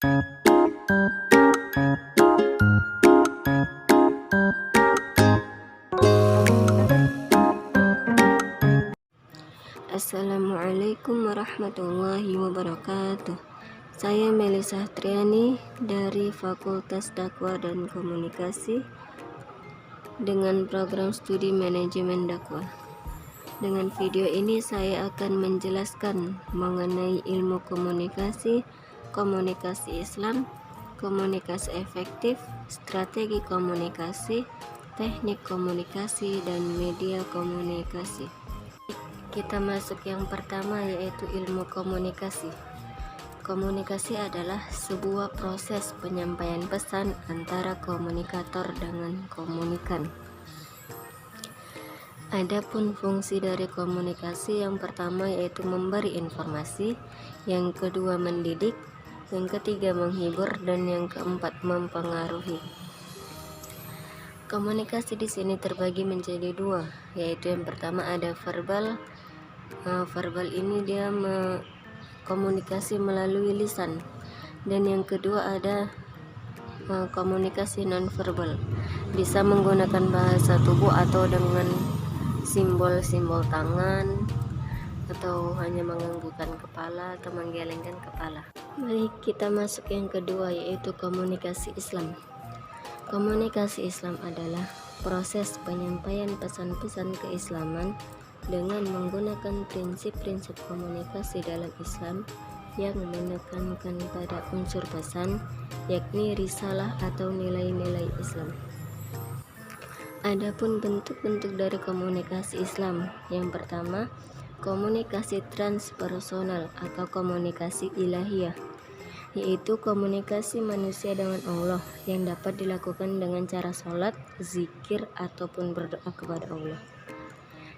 Assalamualaikum warahmatullahi wabarakatuh. Saya Melisa Triani dari Fakultas Dakwah dan Komunikasi dengan program studi manajemen dakwah. Dengan video ini saya akan menjelaskan mengenai ilmu komunikasi, komunikasi Islam, komunikasi efektif, strategi komunikasi, teknik komunikasi, dan media komunikasi. Kita masuk yang pertama, yaitu ilmu komunikasi. Komunikasi adalah sebuah proses penyampaian pesan antara komunikator dengan komunikan. Adapun fungsi dari komunikasi, yang pertama yaitu memberi informasi, yang kedua mendidik, yang ketiga menghibur, dan yang keempat mempengaruhi. Komunikasi di sini terbagi menjadi dua, yaitu yang pertama ada verbal. Verbal ini dia komunikasi melalui lisan, dan yang kedua ada komunikasi nonverbal, bisa menggunakan bahasa tubuh atau dengan simbol-simbol tangan, atau hanya menganggukkan kepala atau menggelengkan kepala. Mari kita masuk yang kedua, yaitu komunikasi Islam. Komunikasi Islam adalah proses penyampaian pesan-pesan keislaman dengan menggunakan prinsip-prinsip komunikasi dalam Islam yang menekankan pada unsur pesan, yakni risalah atau nilai-nilai Islam. Adapun bentuk-bentuk dari komunikasi Islam, yang pertama komunikasi transpersonal atau komunikasi ilahiyah, yaitu komunikasi manusia dengan Allah yang dapat dilakukan dengan cara sholat, zikir, ataupun berdoa kepada Allah.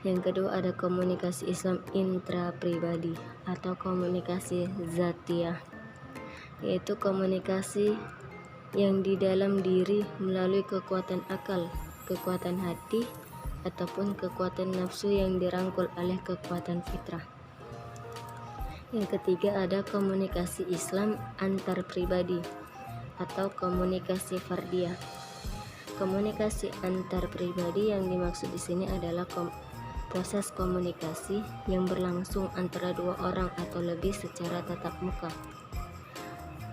Yang kedua ada komunikasi Islam intrapribadi atau komunikasi zatiyah, yaitu komunikasi yang di dalam diri melalui kekuatan akal, kekuatan hati, ataupun kekuatan nafsu yang dirangkul oleh kekuatan fitrah. Yang ketiga ada komunikasi Islam antar pribadi atau komunikasi fardiyah. Komunikasi antar pribadi yang dimaksud di sini adalah proses komunikasi yang berlangsung antara dua orang atau lebih secara tatap muka.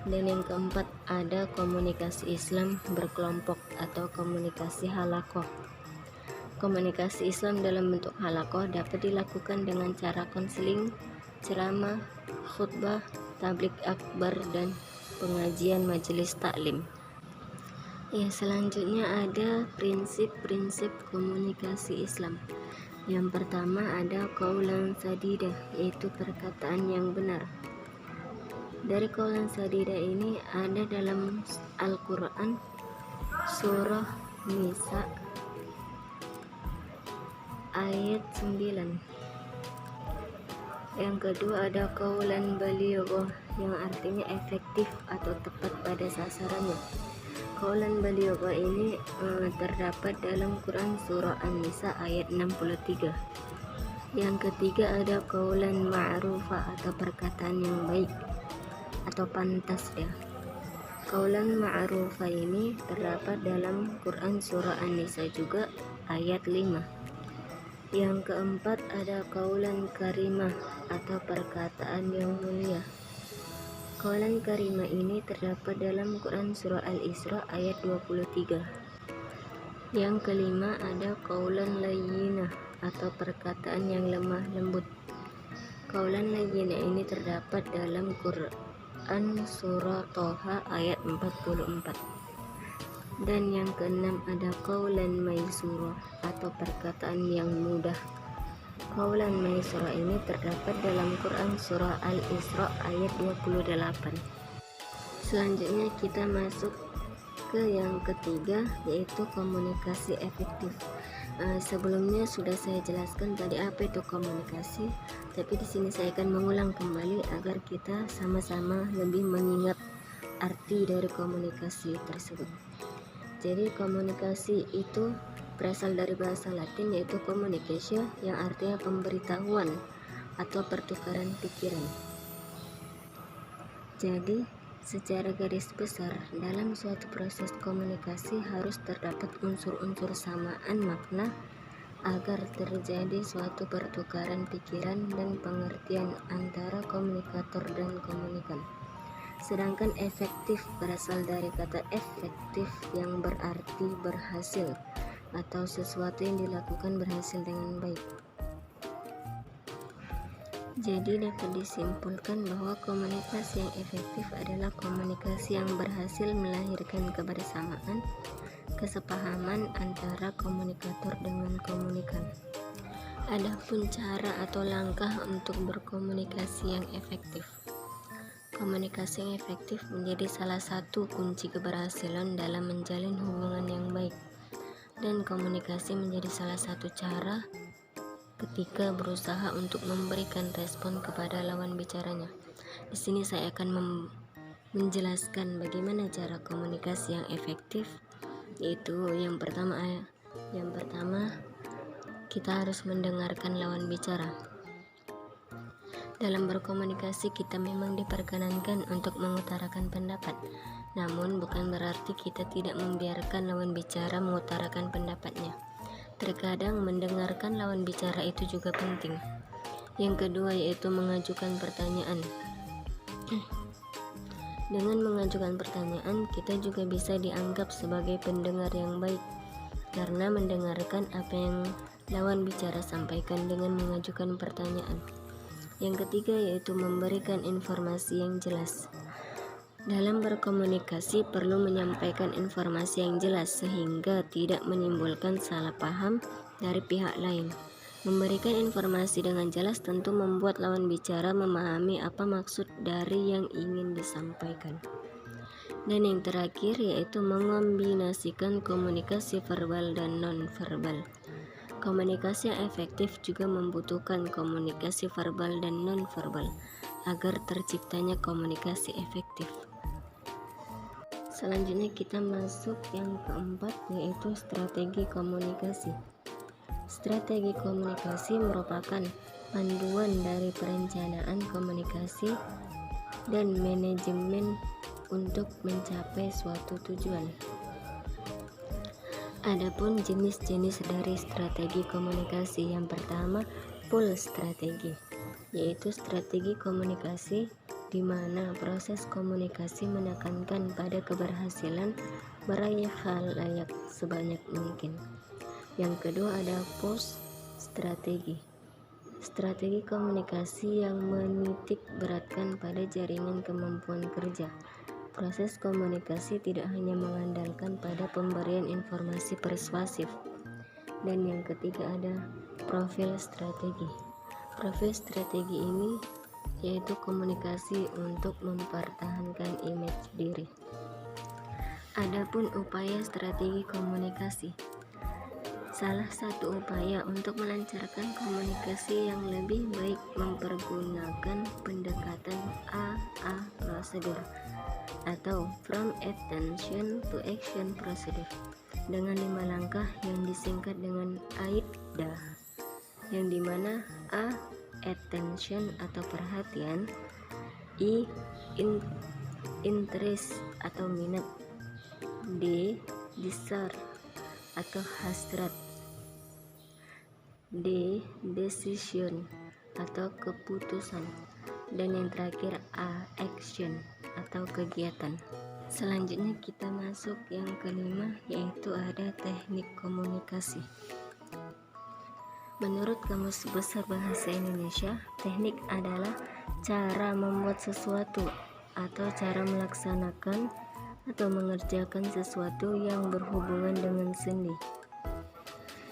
Dan yang keempat ada komunikasi Islam berkelompok atau komunikasi halakoh. Komunikasi Islam dalam bentuk halakoh dapat dilakukan dengan cara konseling, ceramah, khutbah, tabligh akbar, dan pengajian majelis taklim. Selanjutnya ada prinsip-prinsip komunikasi Islam. Yang pertama ada qaulan sadidah, yaitu perkataan yang benar. Dari qaulan sadidah ini ada dalam Al-Quran surah Nisa ayat 9. Yang kedua ada qaulan baligh, yang artinya efektif atau tepat pada sasarannya. Qaulan baligh ini terdapat dalam Quran surah An-Nisa ayat 63. Yang ketiga ada qaulan ma'rufa atau perkataan yang baik atau pantas ya. Qaulan ma'rufa ini terdapat dalam Quran surah An-Nisa juga ayat 5. Yang keempat ada qaulan karimah atau perkataan yang mulia. Qaulan karimah ini terdapat dalam Quran surah Al-Isra ayat 23. Yang kelima ada qaulan layyinah atau perkataan yang lemah lembut. Qaulan layyinah ini terdapat dalam Quran surah Toha ayat 44. Dan yang keenam ada qaulan maisura atau perkataan yang mudah. Qaulan maisura ini terdapat dalam Quran surah Al-Isra ayat 28. Selanjutnya kita masuk ke yang ketiga, yaitu komunikasi efektif. Sebelumnya sudah saya jelaskan tadi apa itu komunikasi, tapi di sini saya akan mengulang kembali agar kita sama-sama lebih mengingat arti dari komunikasi tersebut. Jadi komunikasi itu berasal dari bahasa Latin, yaitu communicatio, yang artinya pemberitahuan atau pertukaran pikiran. Jadi Secara garis besar, dalam suatu proses komunikasi harus terdapat unsur-unsur samaan makna agar terjadi suatu pertukaran pikiran dan pengertian antara komunikator dan komunikan. Sedangkan efektif berasal dari kata efektif yang berarti berhasil atau sesuatu yang dilakukan berhasil dengan baik. Jadi dapat disimpulkan bahwa komunikasi yang efektif adalah komunikasi yang berhasil melahirkan kebersamaan, kesepahaman antara komunikator dengan komunikan. Adapun cara atau langkah untuk berkomunikasi yang efektif. Komunikasi yang efektif menjadi salah satu kunci keberhasilan dalam menjalin hubungan yang baik, dan komunikasi menjadi salah satu cara ketika berusaha untuk memberikan respon kepada lawan bicaranya. Di sini saya akan menjelaskan bagaimana cara komunikasi yang efektif, yaitu yang pertama kita harus mendengarkan lawan bicara. Dalam berkomunikasi kita memang diperkenankan untuk mengutarakan pendapat, namun bukan berarti kita tidak membiarkan lawan bicara mengutarakan pendapatnya. Terkadang mendengarkan lawan bicara itu juga penting. Yang kedua yaitu mengajukan pertanyaan. Dengan mengajukan pertanyaan, kita juga bisa dianggap sebagai pendengar yang baik, karena mendengarkan apa yang lawan bicara sampaikan dengan mengajukan pertanyaan. Yang ketiga yaitu memberikan informasi yang jelas. Dalam berkomunikasi perlu menyampaikan informasi yang jelas sehingga tidak menimbulkan salah paham dari pihak lain. Memberikan informasi dengan jelas tentu membuat lawan bicara memahami apa maksud dari yang ingin disampaikan. Dan yang terakhir yaitu mengombinasikan komunikasi verbal dan non-verbal. Komunikasi yang efektif juga membutuhkan komunikasi verbal dan non-verbal agar terciptanya komunikasi efektif. Selanjutnya kita masuk yang keempat yaitu strategi komunikasi. Strategi komunikasi merupakan panduan dari perencanaan komunikasi dan manajemen untuk mencapai suatu tujuan. Adapun jenis-jenis dari strategi komunikasi, yang pertama pull strategi, yaitu strategi komunikasi di mana proses komunikasi menekankan pada keberhasilan meraih khalayak sebanyak mungkin. Yang kedua ada push strategi. Strategi komunikasi yang menitik beratkan pada jaringan kemampuan kerja. Proses komunikasi tidak hanya mengandalkan pada pemberian informasi persuasif. Dan yang ketiga ada profil strategi. Profil strategi ini yaitu komunikasi untuk mempertahankan image diri. Adapun upaya strategi komunikasi. Salah satu upaya untuk melancarkan komunikasi yang lebih baik mempergunakan pendekatan AA prosedur atau From Attention to Action Procedure dengan 5 langkah yang disingkat dengan AIDA, yang dimana A. Attention atau perhatian, interest atau minat, D. Desire atau hasrat, D. Decision atau keputusan, dan yang terakhir A. Action atau kegiatan. Selanjutnya kita masuk yang kelima yaitu ada teknik komunikasi. Menurut Kamus Besar Bahasa Indonesia, teknik adalah cara membuat sesuatu atau cara melaksanakan atau mengerjakan sesuatu yang berhubungan dengan sendi.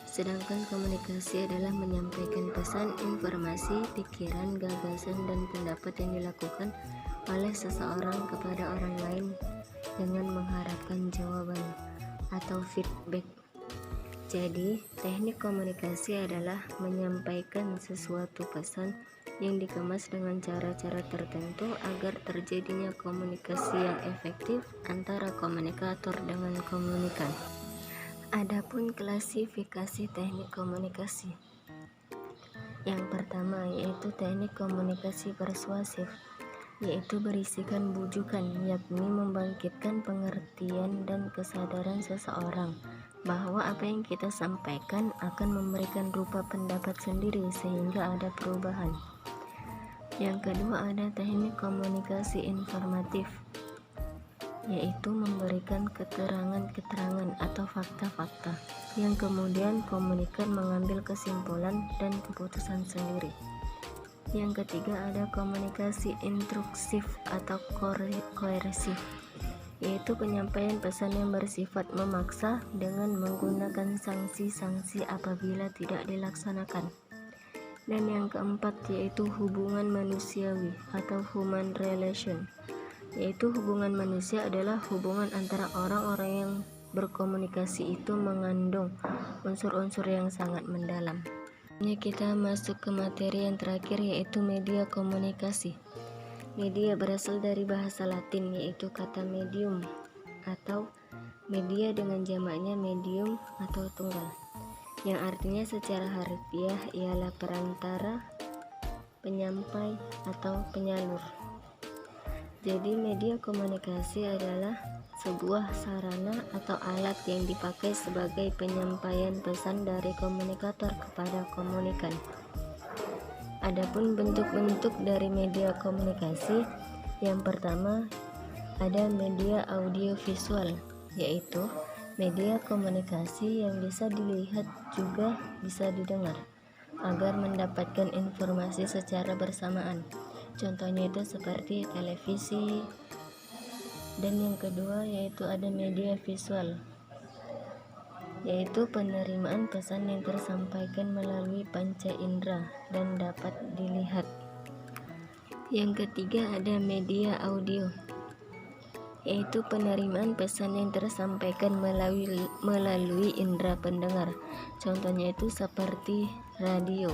Sedangkan komunikasi adalah menyampaikan pesan, informasi, pikiran, gagasan, dan pendapat yang dilakukan oleh seseorang kepada orang lain dengan mengharapkan jawaban atau feedback. Jadi, teknik komunikasi adalah menyampaikan sesuatu pesan yang dikemas dengan cara-cara tertentu agar terjadinya komunikasi yang efektif antara komunikator dengan komunikan. Adapun klasifikasi teknik komunikasi. Yang pertama yaitu teknik komunikasi persuasif. yaitu berisikan bujukan, yakni membangkitkan pengertian dan kesadaran seseorang bahwa apa yang kita sampaikan akan memberikan rupa pendapat sendiri sehingga ada perubahan. Yang kedua ada teknik komunikasi informatif, yaitu memberikan keterangan-keterangan atau fakta-fakta yang kemudian komunikan mengambil kesimpulan dan keputusan sendiri. Yang ketiga ada komunikasi instruksif atau koersif, yaitu penyampaian pesan yang bersifat memaksa dengan menggunakan sanksi-sanksi apabila tidak dilaksanakan. Dan yang keempat yaitu hubungan manusiawi atau human relation, yaitu hubungan manusia adalah hubungan antara orang-orang yang berkomunikasi itu mengandung unsur-unsur yang sangat mendalam. Ini kita masuk ke materi yang terakhir, yaitu media komunikasi. Media berasal dari bahasa Latin, yaitu kata medium atau media dengan jamaknya medium atau tunggal, yang artinya secara harfiah ialah perantara, penyampai, atau penyalur. Jadi media komunikasi adalah sebuah sarana atau alat yang dipakai sebagai penyampaian pesan dari komunikator kepada komunikan. Adapun bentuk-bentuk dari media komunikasi, yang pertama ada media audiovisual, yaitu media komunikasi yang bisa dilihat juga bisa didengar agar mendapatkan informasi secara bersamaan. Contohnya itu seperti televisi. Dan yang kedua yaitu ada media visual, yaitu penerimaan pesan yang tersampaikan melalui panca indera dan dapat dilihat. Yang ketiga ada media audio, yaitu penerimaan pesan yang tersampaikan melalui indera pendengar. Contohnya itu seperti radio.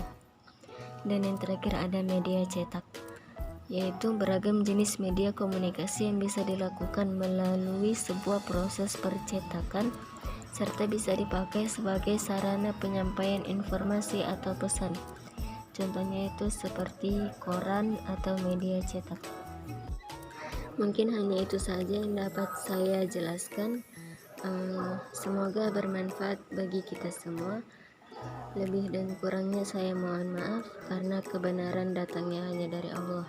Dan yang terakhir ada media cetak, yaitu beragam jenis media komunikasi yang bisa dilakukan melalui sebuah proses percetakan serta bisa dipakai sebagai sarana penyampaian informasi atau pesan. Contohnya itu seperti koran atau media cetak. Mungkin hanya itu saja yang dapat saya jelaskan. Semoga bermanfaat bagi kita semua. Lebih dan kurangnya saya mohon maaf, karena kebenaran datangnya hanya dari Allah.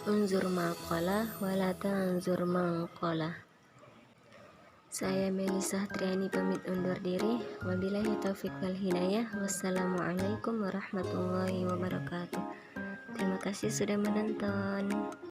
Unzur maqala wala tanzur maqala. Saya Melisa Triani pamit undur diri. Wabillahi taufiq wal hidayah. Wassalamualaikum warahmatullahi wabarakatuh. Terima kasih sudah menonton.